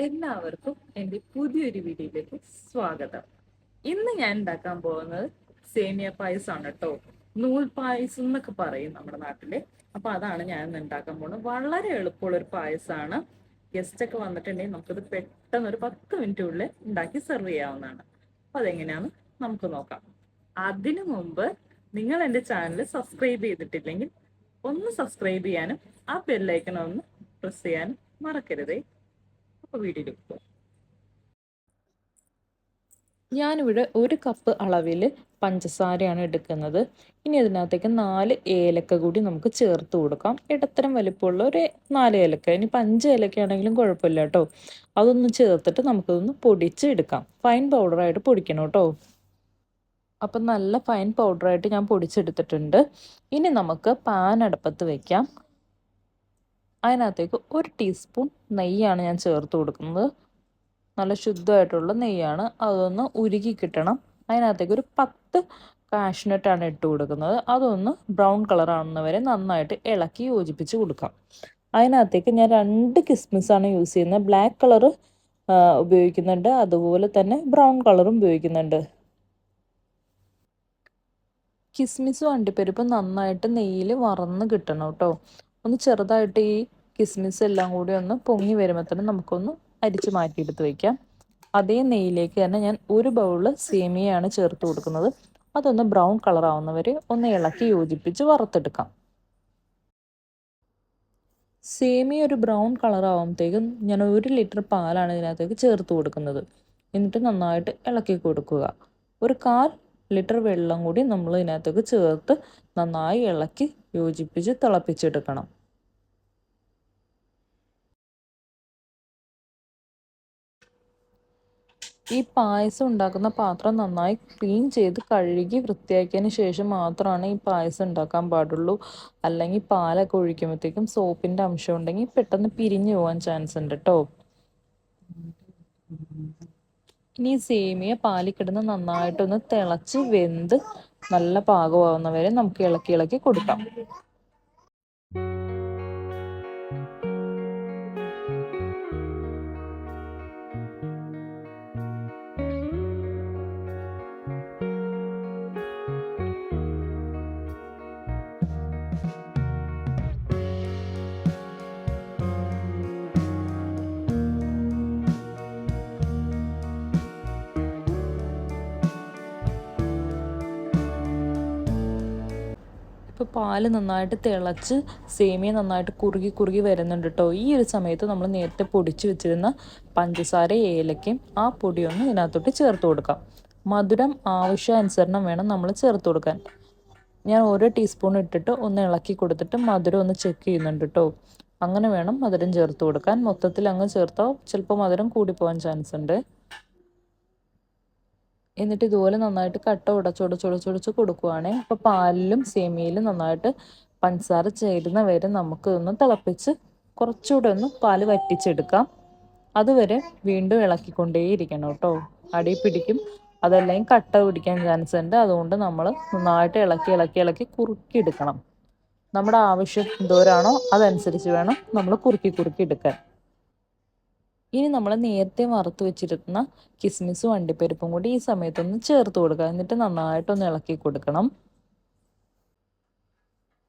എല്ലാവർക്കും എൻ്റെ പുതിയൊരു വീഡിയോയിലേക്ക് സ്വാഗതം. ഇന്ന് ഞാൻ ഉണ്ടാക്കാൻ പോകുന്നത് സേമിയ പായസമാണ് കേട്ടോ. നൂൽ പായസം എന്നൊക്കെ പറയും നമ്മുടെ നാട്ടില്. അപ്പൊ അതാണ് ഞാൻ ഇന്ന് ഉണ്ടാക്കാൻ പോകുന്നത്. വളരെ എളുപ്പമുള്ള ഒരു പായസമാണ്. ഗസ്റ്റ് ഒക്കെ വന്നിട്ടുണ്ടെങ്കിൽ നമുക്കത് പെട്ടെന്ന് ഒരു 10 മിനിറ്റുള്ളിൽ ഉണ്ടാക്കി സെർവ് ചെയ്യാവുന്നതാണ്. അപ്പൊ അതെങ്ങനെയാന്ന് നമുക്ക് നോക്കാം. അതിനു മുമ്പ് നിങ്ങൾ എൻ്റെ ചാനൽ സബ്സ്ക്രൈബ് ചെയ്തിട്ടില്ലെങ്കിൽ ഒന്ന് സബ്സ്ക്രൈബ് ചെയ്യാനും ആ ബെല്ലൈക്കൺ ഒന്ന് പ്രസ് ചെയ്യാനും മറക്കരുതേ. വീഡിയോയിലേക്ക് പോകാം. ഞാനിവിടെ 1 കപ്പ് അളവിൽ പഞ്ചസാരയാണ് എടുക്കുന്നത്. ഇനി അതിനകത്തേക്ക് 4 ഏലക്ക കൂടി നമുക്ക് ചേർത്ത് കൊടുക്കാം. ഇടത്തരം വലിപ്പമുള്ള ഒരു 4 ഏലക്ക. ഇനി 5 ഏലക്ക ആണെങ്കിലും കുഴപ്പമില്ല കേട്ടോ. അതൊന്ന് ചേർത്തിട്ട് നമുക്കതൊന്ന് പൊടിച്ച് എടുക്കാം. ഫൈൻ പൗഡറായിട്ട് പൊടിക്കണം കേട്ടോ. അപ്പം നല്ല ഫൈൻ പൗഡറായിട്ട് ഞാൻ പൊടിച്ചെടുത്തിട്ടുണ്ട്. ഇനി നമുക്ക് പാൻ അടുപ്പത്ത് വയ്ക്കാം. അതിനകത്തേക്ക് 1 ടീസ്പൂൺ നെയ്യാണ് ഞാൻ ചേർത്ത് കൊടുക്കുന്നത്. നല്ല ശുദ്ധമായിട്ടുള്ള നെയ്യാണ്. അതൊന്ന് ഉരുകി കിട്ടണം. അതിനകത്തേക്ക് ഒരു 10 കാഷ്നട്ടാണ് ഇട്ട് കൊടുക്കുന്നത്. അതൊന്ന് ബ്രൗൺ കളർ ആവുന്നവരെ നന്നായിട്ട് ഇളക്കി യോജിപ്പിച്ച് കൊടുക്കാം. അതിനകത്തേക്ക് ഞാൻ 2 കിസ്മിസാണ് യൂസ് ചെയ്യുന്നത്. ബ്ലാക്ക് കളർ ഉപയോഗിക്കുന്നുണ്ട്, അതുപോലെ തന്നെ ബ്രൗൺ കളറും ഉപയോഗിക്കുന്നുണ്ട്. കിസ്മിസും അണ്ടിപ്പരിപ്പും നന്നായിട്ട് നെയ്യിൽ വറന്ന് കിട്ടണം കേട്ടോ. ഒന്ന് ചെറുതായിട്ട് ഈ കിസ്മിസ് എല്ലാം കൂടി ഒന്ന് പൊങ്ങി വരുമ്പോൾ തന്നെ നമുക്കൊന്ന് അരിച്ച് മാറ്റിയെടുത്ത് വയ്ക്കാം. അതേ നെയ്യിലേക്ക് തന്നെ ഞാൻ 1 ബൗള് സേമിയയാണ് ചേർത്ത് കൊടുക്കുന്നത്. അതൊന്ന് ബ്രൗൺ കളർ ആവുന്നവരെ ഒന്ന് ഇളക്കി യോജിപ്പിച്ച് വറുത്തെടുക്കാം. സേമിയ ഒരു ബ്രൗൺ കളർ ആവുമ്പോഴത്തേക്കും ഞാൻ 1 ലിറ്റർ പാലാണ് ഇതിനകത്തേക്ക് ചേർത്ത് കൊടുക്കുന്നത്. എന്നിട്ട് നന്നായിട്ട് ഇളക്കി കൊടുക്കുക. ഒരു 1/4 ലിറ്റർ വെള്ളം കൂടി നമ്മൾ ഇതിനകത്തേക്ക് ചേർത്ത് നന്നായി ഇളക്കി യോജിപ്പിച്ച് തിളപ്പിച്ചെടുക്കണം. ഈ പായസം ഉണ്ടാക്കുന്ന പാത്രം നന്നായി ക്ലീൻ ചെയ്ത് കഴുകി വൃത്തിയാക്കിയതിന് ശേഷം മാത്രമാണ് ഈ പായസം ഉണ്ടാക്കാൻ പാടുള്ളൂ. അല്ലെങ്കിൽ പാലൊക്കെ ഒഴിക്കുമ്പോഴത്തേക്കും സോപ്പിൻ്റെ അംശം ഉണ്ടെങ്കിൽ പെട്ടെന്ന് പിരിഞ്ഞു പോകാൻ ചാൻസ് ഉണ്ട് കേട്ടോ. ഇനി സേമിയ പാലിൽ കിടന്ന് നന്നായിട്ടൊന്ന് തിളച്ച് വെന്ത് നല്ല പാകമാവുന്നവരെ നമുക്ക് ഇളക്കി ഇളക്കി കൊടുക്കാം. ഇപ്പോൾ പാല് നന്നായിട്ട് തിളച്ച് സേമിയ നന്നായിട്ട് കുറുകി വരുന്നുണ്ട് കേട്ടോ. ഈ ഒരു സമയത്ത് നമ്മൾ നേരത്തെ പൊടിച്ച് വെച്ചിരുന്ന പഞ്ചസാര ഏലക്കയും ആ പൊടിയൊന്ന് ഇതിനകത്തോട്ട് ചേർത്ത് കൊടുക്കാം. മധുരം ആവശ്യാനുസരണം വേണം നമ്മൾ ചേർത്ത് കൊടുക്കാൻ. ഞാൻ 1 ടീസ്പൂൺ ഇട്ടിട്ട് ഒന്ന് ഇളക്കി കൊടുത്തിട്ട് മധുരം ഒന്ന് ചെക്ക് ചെയ്യുന്നുണ്ട് കേട്ടോ. അങ്ങനെ വേണം മധുരം ചേർത്ത് കൊടുക്കാൻ. മൊത്തത്തിൽ അങ്ങ് ചേർത്താൽ ചിലപ്പോൾ മധുരം കൂടിപ്പോകാൻ ചാൻസ് ഉണ്ട്. എന്നിട്ട് ഇതുപോലെ നന്നായിട്ട് കട്ട ഉടച്ചുടച്ച് കൊടുക്കുവാണേ. അപ്പോൾ പാലിലും സേമിയയിലും നന്നായിട്ട് പഞ്ചസാര ചേരുന്ന വരെ നമുക്ക് ഒന്ന് തിളപ്പിച്ച് കുറച്ചുകൂടെ ഒന്ന് പാല് വറ്റിച്ചെടുക്കാം. അതുവരെ വീണ്ടും ഇളക്കിക്കൊണ്ടേയിരിക്കണം കേട്ടോ. അടി പിടിക്കും, അതല്ലെങ്കിൽ കട്ട പിടിക്കാൻ ചാൻസ് ഉണ്ട്. അതുകൊണ്ട് നമ്മൾ നന്നായിട്ട് ഇളക്കി കുറുക്കിയെടുക്കണം. നമ്മുടെ ആവശ്യം എന്തോരാണോ അതനുസരിച്ച് വേണം നമ്മൾ കുറുക്കി എടുക്കാൻ. ഇനി നമ്മൾ നേരത്തെ വറുത്ത് വെച്ചിരുന്ന കിസ്മിസും അണ്ടിപ്പരിപ്പും കൂടി ഈ സമയത്തൊന്ന് ചേർത്ത് കൊടുക്കുക. എന്നിട്ട് നന്നായിട്ടൊന്ന് ഇളക്കി കൊടുക്കണം.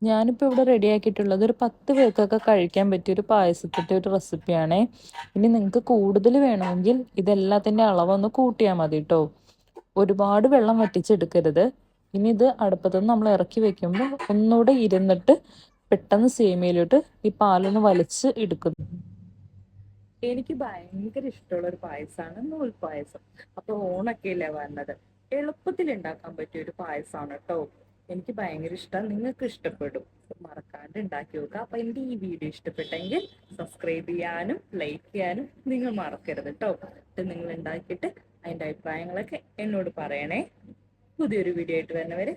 ഞാനിപ്പോൾ ഇവിടെ റെഡിയാക്കിയിട്ടുള്ളത് ഒരു 10 പേർക്കൊക്കെ കഴിക്കാൻ പറ്റിയൊരു പായസത്തിൻ്റെ ഒരു റെസിപ്പിയാണേ. ഇനി നിങ്ങൾക്ക് കൂടുതൽ വേണമെങ്കിൽ ഇതെല്ലാത്തിൻ്റെ അളവൊന്ന് കൂട്ടിയാൽ മതി കേട്ടോ. ഒരുപാട് വെള്ളം വറ്റിച്ചെടുക്കരുത്. ഇനി ഇത് അടുപ്പത്തുനിന്ന് നമ്മൾ ഇറക്കി വെക്കുമ്പോൾ ഒന്നുകൂടെ ഇരുന്നിട്ട് പെട്ടെന്ന് സേമിയയിലോട്ട് ഈ പാലൊന്ന് വലിച്ച് എടുക്കുന്നു. എനിക്ക് ഭയങ്കര ഇഷ്ടമുള്ള ഒരു പായസമാണ് നൂൽ പായസം. അപ്പൊ ഓണൊക്കെ അല്ലേ വന്നത്, എളുപ്പത്തിൽ ഉണ്ടാക്കാൻ പറ്റിയ ഒരു പായസമാണ് കേട്ടോ. എനിക്ക് ഭയങ്കര ഇഷ്ടം, നിങ്ങൾക്ക് ഇഷ്ടപ്പെടും. മറക്കാണ്ട് ഉണ്ടാക്കി നോക്കുക. അപ്പൊ എൻ്റെ ഈ വീഡിയോ ഇഷ്ടപ്പെട്ടെങ്കിൽ സബ്സ്ക്രൈബ് ചെയ്യാനും ലൈക്ക് ചെയ്യാനും നിങ്ങൾ മറക്കരുത് കേട്ടോ. ഇത് നിങ്ങൾ ഉണ്ടാക്കിയിട്ട് അതിൻ്റെ അഭിപ്രായങ്ങളൊക്കെ എന്നോട് പറയണേ. പുതിയൊരു വീഡിയോ ആയിട്ട് വരുന്നവരെ